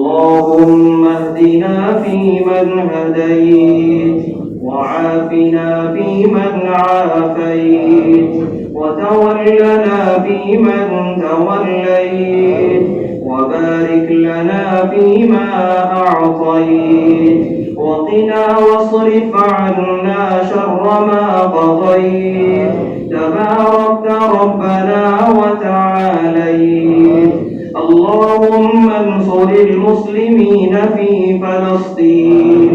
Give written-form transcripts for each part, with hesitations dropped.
اللهم اهدنا فيمن هديت، وعافنا فيمن عافيت، وتولنا فيمن توليت، وبارك لنا فيما أعطيت، وقنا واصرف عنا شر ما قضيت، تباركت ربنا وتعاليت. اللهم انصر المسلمين في فلسطين،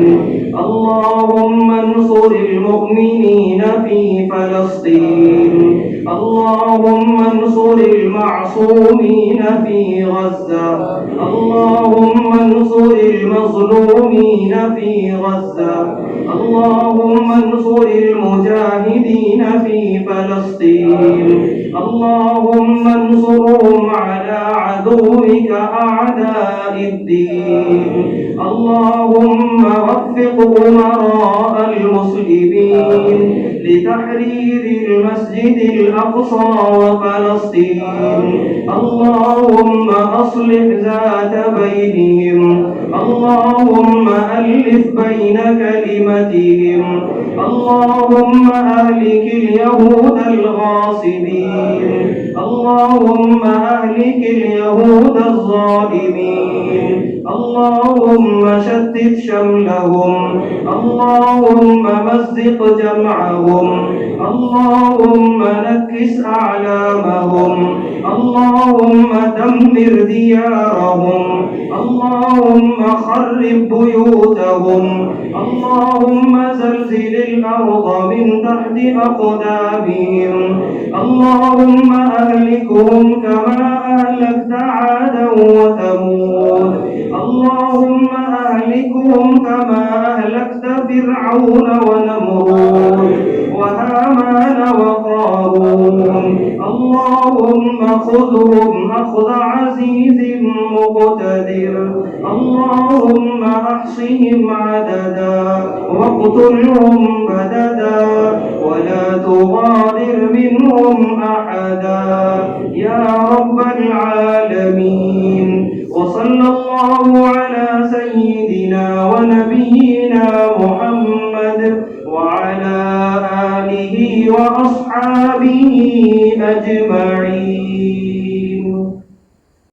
اللهم انصر المؤمنين في فلسطين، اللهم انصر المعصومين في غزة، اللهم انصر المظلومين في غزة، اللهم انصر المجاهدين في فلسطين، اللهم انصرهم على عدوك أعداء الدين. اللهم وفق أمراء المسلمين لتحرير المسجد الأقصى وفلسطين. اللهم أصلح ذات بينهم، اللهم ألف بين كلمتهم، اللهم أهلك اليهود الغاصبين، اللهم أهلك اليهود الظالمين، اللهم شتت شملهم، اللهم مزق جمعهم، اللهم نكس أعلامهم، اللهم دمر ديارهم، اللهم خرب بيوتهم، اللهم زلزل الأرض من تحت أقدامهم، اللهم أهلكهم كما أهلكت عادا وثمود، اللهم أهلكهم كما أهلكت فرعون ونمرود وهامان وقارون، اللهم خذهم أخذ عزيز مقتدر، اللهم أحصهم عددا واقتلهم بددا ولا تغادر منهم أحدا يا رب العالمين. وصلى الله على سيدنا ونبينا محمد وعلى آله وأصحابه أجمعين.